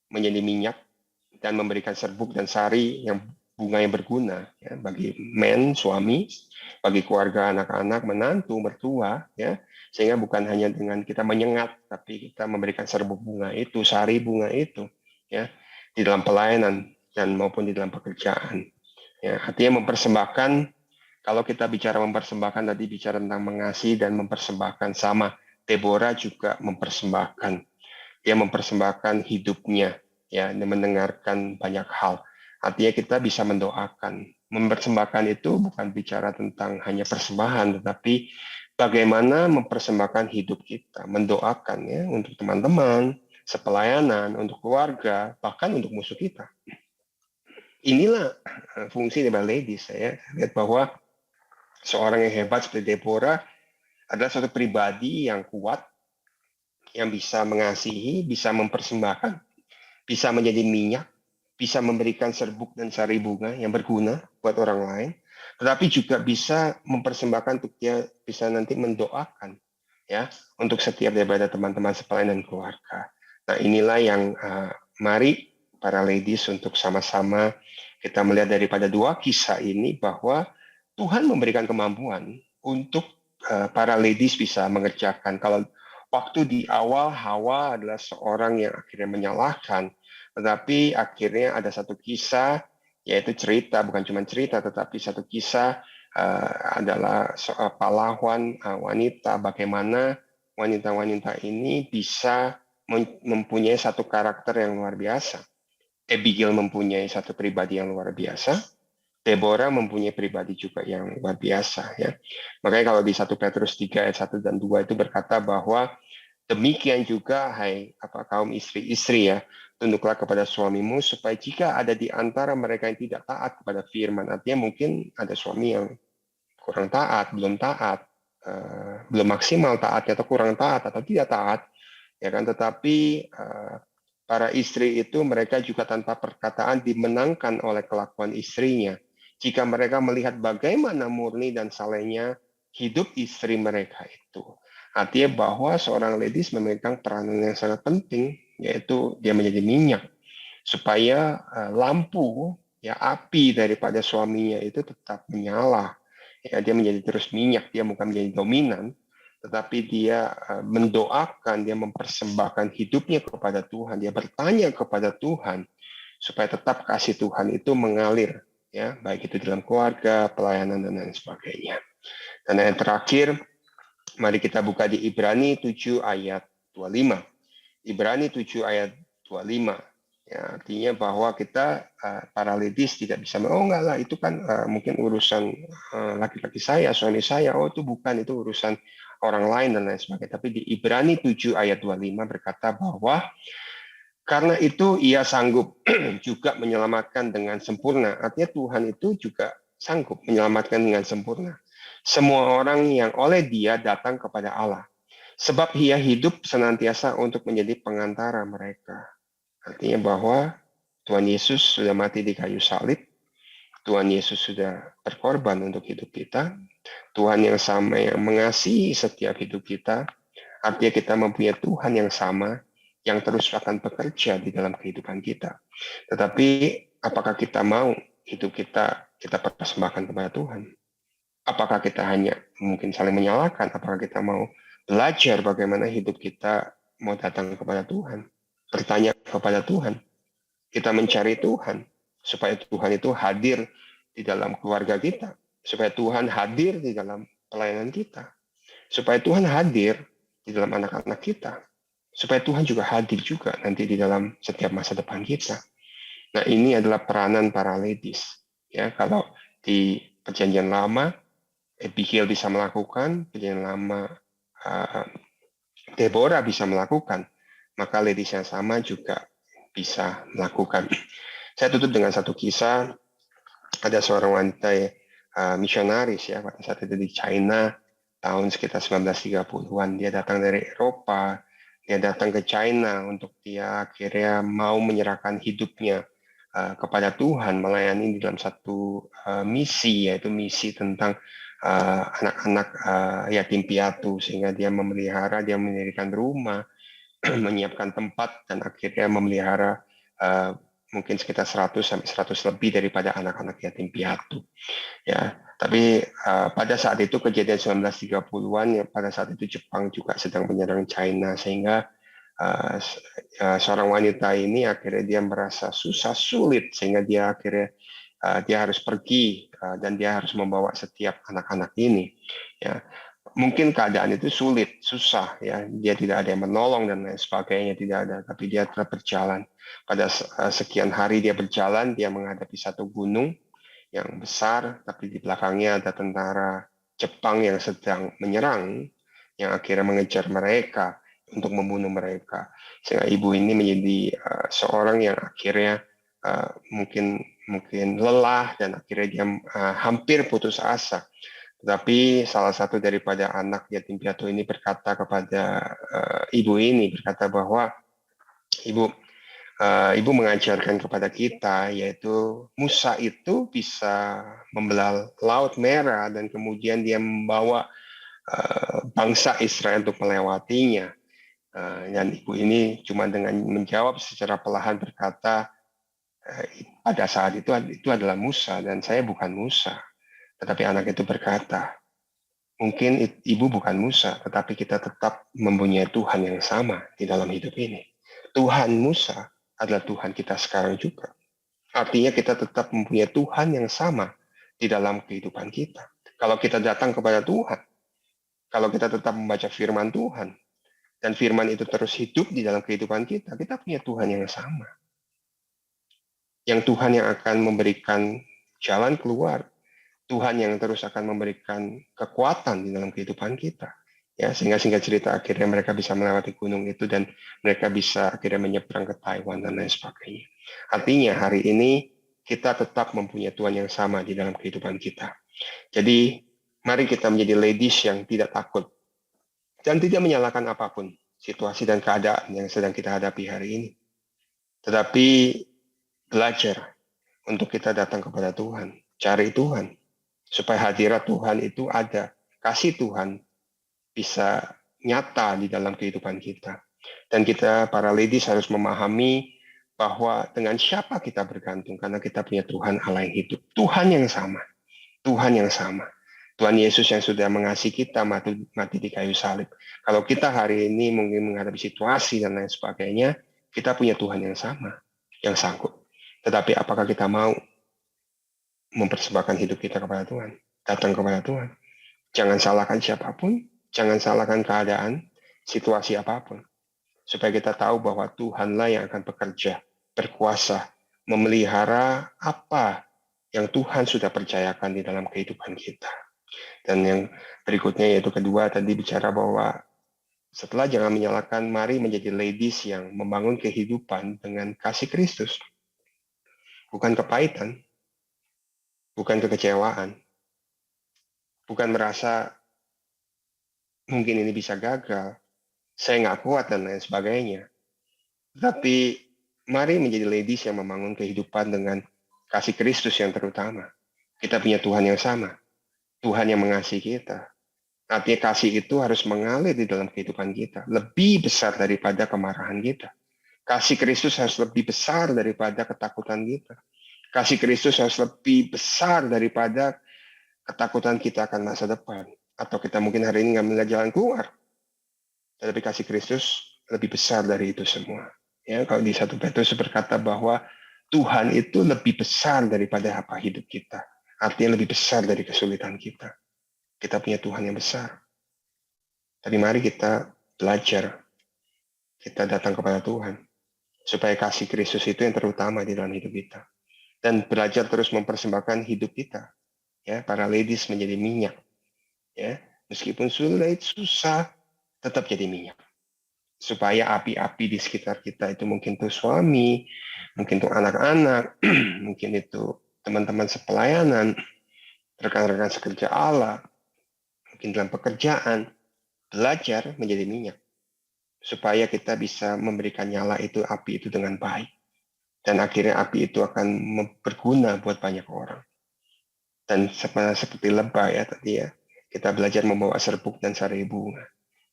menjadi minyak dan memberikan serbuk dan sari yang bunga yang berguna ya, bagi men, suami, bagi keluarga, anak-anak, menantu, mertua, ya, sehingga bukan hanya dengan kita menyengat, tapi kita memberikan serbuk bunga itu, sari bunga itu, ya, di dalam pelayanan dan maupun di dalam pekerjaan. Ya, artinya mempersembahkan. Kalau kita bicara mempersembahkan, tadi bicara tentang mengasihi dan mempersembahkan, sama. Deborah juga mempersembahkan. Dia mempersembahkan hidupnya, ya, dan mendengarkan banyak hal. Artinya kita bisa mendoakan. Mempersembahkan itu bukan bicara tentang hanya persembahan, tetapi bagaimana mempersembahkan hidup kita, mendoakan ya untuk teman-teman, sepelayanan, untuk keluarga, bahkan untuk musuh kita. Inilah fungsi dari ladies. Saya lihat bahwa seorang yang hebat seperti Deborah adalah suatu pribadi yang kuat, yang bisa mengasihi, bisa mempersembahkan, bisa menjadi minyak, bisa memberikan serbuk dan sari bunga yang berguna buat orang lain, tetapi juga bisa mempersembahkan untuk dia bisa nanti mendoakan ya untuk setiap daripada teman-teman sepelayanan dan keluarga. Nah, inilah yang mari para ladies untuk sama-sama kita melihat daripada dua kisah ini bahwa Tuhan memberikan kemampuan untuk para ladies bisa mengerjakan. Kalau waktu di awal Hawa adalah seorang yang akhirnya menyalahkan, tetapi akhirnya ada satu kisah, yaitu cerita, bukan cuma cerita, tetapi satu kisah adalah soal pahlawan wanita, bagaimana wanita-wanita ini bisa mempunyai satu karakter yang luar biasa. Abigail mempunyai satu pribadi yang luar biasa, Deborah mempunyai pribadi juga yang luar biasa ya. Makanya kalau di 1 Petrus 3 ayat 1 dan 2 itu berkata bahwa demikian juga hai kaum istri-istri ya, tunduklah kepada suamimu supaya jika ada di antara mereka yang tidak taat kepada firman, artinya mungkin ada suami yang kurang taat, belum maksimal taatnya atau kurang taat atau tidak taat ya kan, tetapi para istri itu mereka juga tanpa perkataan dimenangkan oleh kelakuan istrinya. Jika mereka melihat bagaimana murni dan salehnya hidup istri mereka itu. Artinya bahwa seorang ladies memegang peranan yang sangat penting, yaitu dia menjadi minyak. Supaya lampu, ya api daripada suaminya itu tetap menyala. Ya, dia menjadi terus minyak, dia bukan menjadi dominan, tetapi dia mendoakan, dia mempersembahkan hidupnya kepada Tuhan, dia bertanya kepada Tuhan supaya tetap kasih Tuhan itu mengalir, ya baik itu dalam keluarga, pelayanan dan lain sebagainya. Dan yang terakhir, Mari kita buka di Ibrani 7 ayat 25. Ibrani 7 ayat 25. Ya, artinya bahwa kita para ladies tidak bisa, oh enggak lah itu kan mungkin urusan laki-laki saya, suami saya, oh itu bukan, itu urusan orang lain dan lain sebagainya. Tapi di Ibrani 7 ayat 25 berkata bahwa karena itu ia sanggup juga menyelamatkan dengan sempurna. Artinya Tuhan itu juga sanggup menyelamatkan dengan sempurna semua orang yang oleh dia datang kepada Allah. Sebab ia hidup senantiasa untuk menjadi pengantara mereka. Artinya bahwa Tuhan Yesus sudah mati di kayu salib. Tuhan Yesus sudah berkorban untuk hidup kita. Tuhan yang sama yang mengasihi setiap hidup kita. Artinya kita mempunyai Tuhan yang sama yang terus akan bekerja di dalam kehidupan kita. Tetapi apakah kita mau hidup kita persembahkan kepada Tuhan? Apakah kita hanya mungkin saling menyalahkan? Apakah kita mau belajar bagaimana hidup kita mau datang kepada Tuhan? Bertanya kepada Tuhan. Kita mencari Tuhan. Supaya Tuhan itu hadir di dalam keluarga kita. Supaya Tuhan hadir di dalam pelayanan kita. Supaya Tuhan hadir di dalam anak-anak kita. Supaya Tuhan juga hadir juga nanti di dalam setiap masa depan kita. Nah, ini adalah peranan para ladies. Ya, kalau di Perjanjian Lama, Abigail bisa melakukan, Perjanjian Lama Deborah bisa melakukan, maka ladies yang sama juga bisa melakukan. Saya tutup dengan satu kisah. Ada seorang wanita misionaris ya pada saat itu di China tahun sekitar 1930-an. Dia datang dari Eropa, dia datang ke China untuk dia akhirnya mau menyerahkan hidupnya kepada Tuhan, melayani di dalam satu misi, yaitu misi tentang anak-anak yatim piatu, sehingga dia memelihara, dia mendirikan rumah, menyiapkan tempat, dan akhirnya memelihara mungkin sekitar 100 sampai 100 lebih daripada anak-anak yatim piatu. Ya, tapi pada saat itu kejadian 1930-an, ya, pada saat itu Jepang juga sedang menyerang China, sehingga seorang wanita ini akhirnya dia merasa sulit, sehingga dia akhirnya dia harus pergi dan dia harus membawa setiap anak-anak ini. Ya, mungkin keadaan itu sulit, susah, ya, dia tidak ada yang menolong dan lain sebagainya, tidak ada, tapi dia tetap berjalan. Pada sekian hari dia berjalan, dia menghadapi satu gunung yang besar, tapi di belakangnya ada tentara Jepang yang sedang menyerang, yang akhirnya mengejar mereka untuk membunuh mereka. Sehingga ibu ini menjadi seorang yang akhirnya mungkin lelah dan akhirnya dia hampir putus asa. Tetapi salah satu daripada anak yatim piatu ini berkata kepada ibu ini, berkata bahwa ibu mengajarkan kepada kita, yaitu Musa itu bisa membelah Laut Merah dan kemudian dia membawa bangsa Israel untuk melewatinya. Dan ibu ini cuma dengan menjawab secara perlahan berkata, pada saat itu adalah Musa dan saya bukan Musa. Tetapi anak itu berkata, mungkin ibu bukan Musa, tetapi kita tetap mempunyai Tuhan yang sama di dalam hidup ini. Tuhan Musa adalah Tuhan kita sekarang juga. Artinya kita tetap mempunyai Tuhan yang sama di dalam kehidupan kita. Kalau kita datang kepada Tuhan, kalau kita tetap membaca firman Tuhan, dan firman itu terus hidup di dalam kehidupan kita, kita punya Tuhan yang sama. Yang Tuhan yang akan memberikan jalan keluar, Tuhan yang terus akan memberikan kekuatan di dalam kehidupan kita. Ya, sehingga singkat cerita akhirnya mereka bisa melewati gunung itu dan mereka bisa akhirnya menyeberang ke Taiwan dan lain sebagainya. Artinya hari ini kita tetap mempunyai Tuhan yang sama di dalam kehidupan kita. Jadi mari kita menjadi ladies yang tidak takut dan tidak menyalahkan apapun situasi dan keadaan yang sedang kita hadapi hari ini. Tetapi belajar untuk kita datang kepada Tuhan, cari Tuhan, supaya hadirat Tuhan itu ada, kasih Tuhan bisa nyata di dalam kehidupan kita. Dan kita para ladies harus memahami bahwa dengan siapa kita bergantung, karena kita punya Tuhan Allah yang hidup, Tuhan yang sama, Tuhan yang sama. Tuhan Yesus yang sudah mengasihi kita mati di kayu salib. Kalau kita hari ini mungkin menghadapi situasi dan lain sebagainya, kita punya Tuhan yang sama, yang sanggup. Tetapi apakah kita mau mempersembahkan hidup kita kepada Tuhan, datang kepada Tuhan? Jangan salahkan siapapun, Jangan salahkan keadaan, situasi apapun. Supaya kita tahu bahwa Tuhanlah yang akan bekerja, berkuasa, memelihara apa yang Tuhan sudah percayakan di dalam kehidupan kita. Dan yang berikutnya yaitu kedua tadi bicara bahwa setelah jangan menyalahkan, mari menjadi ladies yang membangun kehidupan dengan kasih Kristus. Bukan kepahitan, bukan kekecewaan, bukan merasa mungkin ini bisa gagal, saya nggak kuat dan lain sebagainya. Tapi mari menjadi ladies yang membangun kehidupan dengan kasih Kristus yang terutama. Kita punya Tuhan yang sama, Tuhan yang mengasihi kita. Artinya kasih itu harus mengalir di dalam kehidupan kita, lebih besar daripada kemarahan kita. Kasih Kristus harus lebih besar daripada ketakutan kita. Kasih Kristus harus lebih besar daripada ketakutan kita akan masa depan. Atau kita mungkin hari ini nggak melihat jalan keluar. Tetapi kasih Kristus lebih besar dari itu semua. Ya, kalau di 1 Petrus berkata bahwa Tuhan itu lebih besar daripada apa hidup kita. Artinya lebih besar dari kesulitan kita. Kita punya Tuhan yang besar. Tapi mari kita belajar. Kita datang kepada Tuhan. Supaya kasih Kristus itu yang terutama di dalam hidup kita. Dan belajar terus mempersembahkan hidup kita. Ya, para ladies menjadi minyak. Ya, meskipun sulit, susah, tetap jadi minyak. Supaya api-api di sekitar kita itu mungkin itu suami, mungkin itu anak-anak, mungkin itu teman-teman sepelayanan, rekan-rekan sekerja Allah, mungkin dalam pekerjaan, belajar menjadi minyak. Supaya kita bisa memberikan nyala itu, api itu dengan baik. Dan akhirnya api itu akan berguna buat banyak orang. Dan seperti lebah ya tadi ya, kita belajar membawa serbuk dan sari bunga.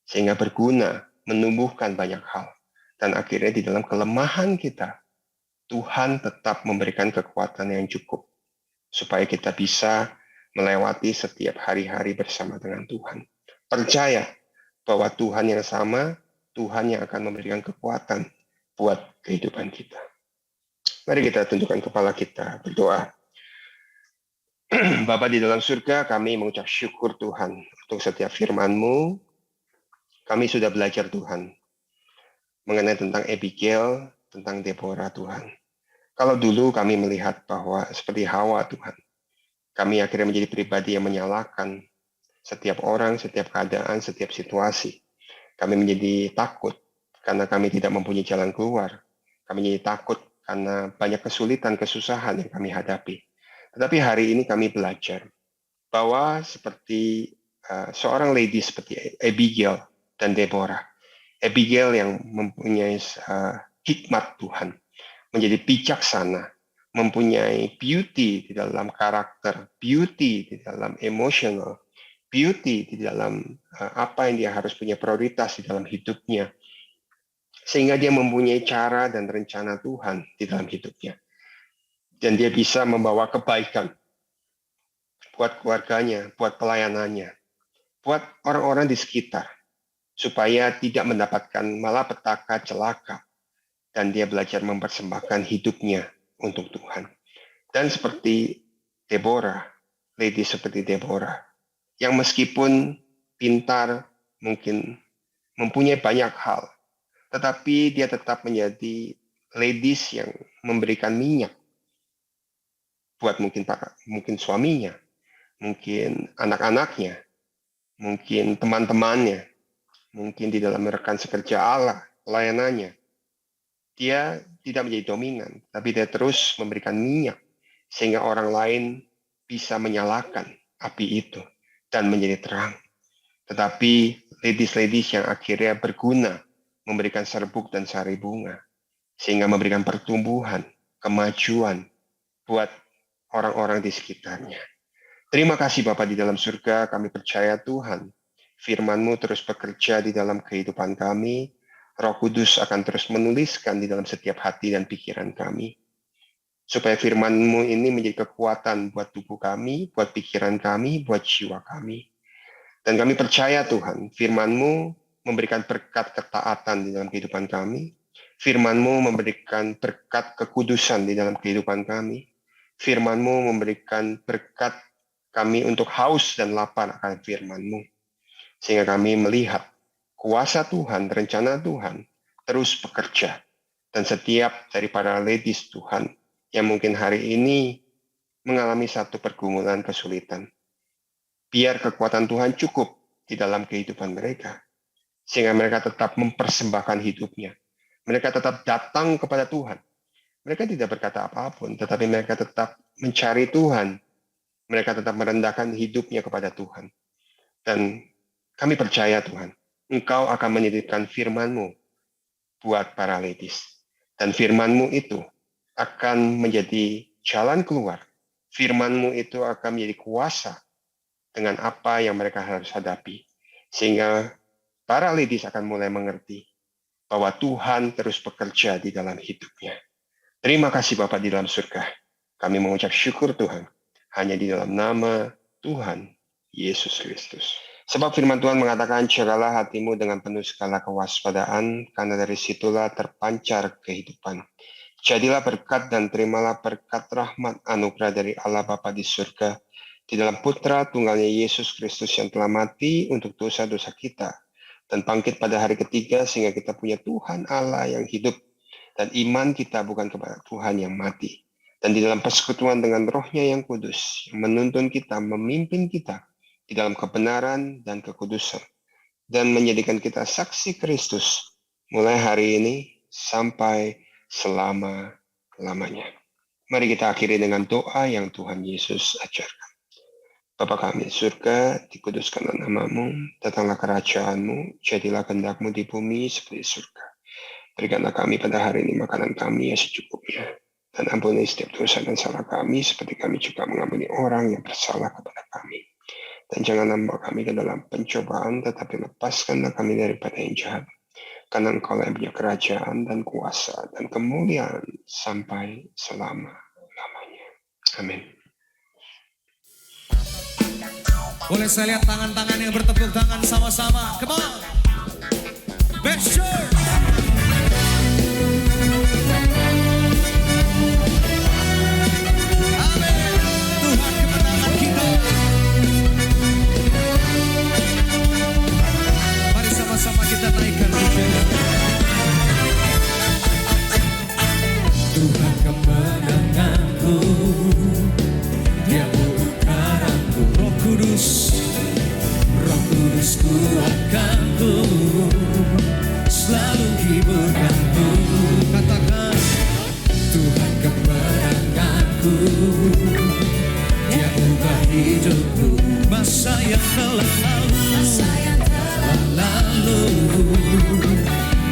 Sehingga berguna, menumbuhkan banyak hal. Dan akhirnya di dalam kelemahan kita, Tuhan tetap memberikan kekuatan yang cukup. Supaya kita bisa melewati setiap hari-hari bersama dengan Tuhan. Percaya bahwa Tuhan yang sama, Tuhan yang akan memberikan kekuatan buat kehidupan kita. Mari kita tundukkan kepala kita, berdoa. Bapa di dalam surga, kami mengucap syukur Tuhan untuk setiap firman-Mu. Kami sudah belajar Tuhan mengenai tentang Abigail, tentang Deborah Tuhan. Kalau dulu kami melihat bahwa seperti Hawa Tuhan, kami akhirnya menjadi pribadi yang menyalahkan setiap orang, setiap keadaan, setiap situasi. Kami menjadi takut karena kami tidak mempunyai jalan keluar. Kami menjadi takut karena banyak kesulitan, kesusahan yang kami hadapi. Tetapi hari ini kami belajar bahwa seperti seorang lady seperti Abigail dan Deborah. Abigail yang mempunyai hikmat Tuhan, menjadi bijaksana, mempunyai beauty di dalam karakter, beauty di dalam emosional, beauty di dalam apa yang dia harus punya prioritas di dalam hidupnya. Sehingga dia mempunyai cara dan rencana Tuhan di dalam hidupnya. Dan dia bisa membawa kebaikan buat keluarganya, buat pelayanannya, buat orang-orang di sekitar. Supaya tidak mendapatkan malapetaka, celaka. Dan dia belajar mempersembahkan hidupnya untuk Tuhan. Dan seperti Deborah, lady seperti Deborah, yang meskipun pintar, mungkin mempunyai banyak hal, tetapi dia tetap menjadi ladies yang memberikan minyak buat mungkin suaminya, mungkin anak-anaknya, mungkin teman-temannya, mungkin di dalam rekan sekerja Allah, pelayanannya. Dia tidak menjadi dominan, tapi dia terus memberikan minyak sehingga orang lain bisa menyalakan api itu dan menjadi terang. Tetapi ladies-ladies yang akhirnya berguna memberikan serbuk dan sari bunga sehingga memberikan pertumbuhan, kemajuan buat orang-orang di sekitarnya. Terima kasih Bapa di dalam surga, kami percaya Tuhan, firman-Mu terus bekerja di dalam kehidupan kami, Roh Kudus akan terus menuliskan di dalam setiap hati dan pikiran kami. Supaya firman-Mu ini menjadi kekuatan buat tubuh kami, buat pikiran kami, buat jiwa kami. Dan kami percaya Tuhan, firman-Mu memberikan berkat ketaatan di dalam kehidupan kami. Firman-Mu memberikan berkat kekudusan di dalam kehidupan kami. Firman-Mu memberikan berkat kami untuk haus dan lapar akan firman-Mu. Sehingga kami melihat kuasa Tuhan, rencana Tuhan terus bekerja. Dan setiap dari para ladies Tuhan yang mungkin hari ini mengalami satu pergumulan kesulitan, biar kekuatan Tuhan cukup di dalam kehidupan mereka. Sehingga mereka tetap mempersembahkan hidupnya. Mereka tetap datang kepada Tuhan. Mereka tidak berkata apapun, tetapi mereka tetap mencari Tuhan. Mereka tetap merendahkan hidupnya kepada Tuhan. Dan kami percaya Tuhan, Engkau akan menitipkan firman-Mu buat para ladies. Dan firman-Mu itu akan menjadi jalan keluar. Firman-Mu itu akan menjadi kuasa dengan apa yang mereka harus hadapi. Sehingga para ladies akan mulai mengerti bahwa Tuhan terus bekerja di dalam hidupnya. Terima kasih Bapa di dalam surga. Kami mengucap syukur Tuhan. Hanya di dalam nama Tuhan Yesus Kristus. Sebab firman Tuhan mengatakan, jagalah hatimu dengan penuh segala kewaspadaan, karena dari situlah terpancar kehidupan. Jadilah berkat dan terimalah berkat rahmat anugerah dari Allah Bapa di surga, di dalam Putra tunggalnya Yesus Kristus yang telah mati untuk dosa-dosa kita, dan bangkit pada hari ketiga sehingga kita punya Tuhan Allah yang hidup, dan iman kita bukan kepada Tuhan yang mati. Dan di dalam persekutuan dengan Roh-Nya yang kudus, yang menuntun kita, memimpin kita di dalam kebenaran dan kekudusan, dan menjadikan kita saksi Kristus mulai hari ini sampai selama-lamanya. Mari kita akhiri dengan doa yang Tuhan Yesus ajarkan. Bapa kami di surga, dikuduskanlah nama-Mu, datanglah kerajaan-Mu, jadilah kehendak-Mu di bumi seperti surga. Berikanlah kami pada hari ini makanan kami yang secukupnya, dan ampuni setiap dosa dan salah kami, seperti kami juga mengampuni orang yang bersalah kepada kami. Dan jangan membawa kami ke dalam pencobaan, tetapi lepaskanlah kami daripada yang jahat. Karena Engkau yang punya kerajaan dan kuasa dan kemuliaan sampai selama-lamanya. Amin. Boleh saya lihat tangan-tangan yang bertepuk tangan sama-sama. Come on. Best church. Amin. Tuhan kemenangan kita. Mari sama-sama kita naikkan pujian. Tuhan kemenanganku, Dia bukaranku. Roh Kudus kuatkanku, selalu hiburkanku. Katakan, Tuhan kemenanganku, Dia ubah hidupku. Masa yang telah lalu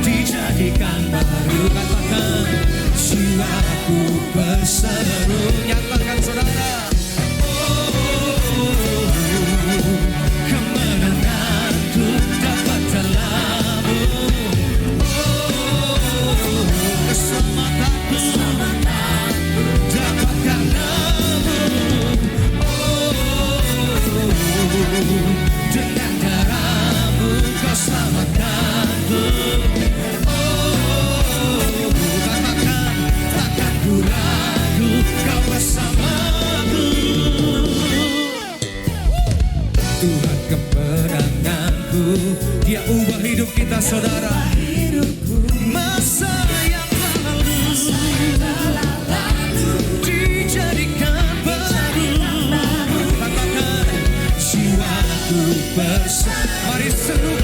dijadikan baru. Katakan, jiwaku berseru. Nyatakan saudara, kemenanganku dapat dalam-Mu. Keselamatanku dapat karena-Mu. Dengan darah-Mu Kau selamatkanku. Katakan, takkan ku ragu, Kau bersamaku. Tuhan kemenanganku, Dia ubah hidup kita saudara. Masa yang lalu dijadikan baru. Katakan, jiwaku bersama. Mari seru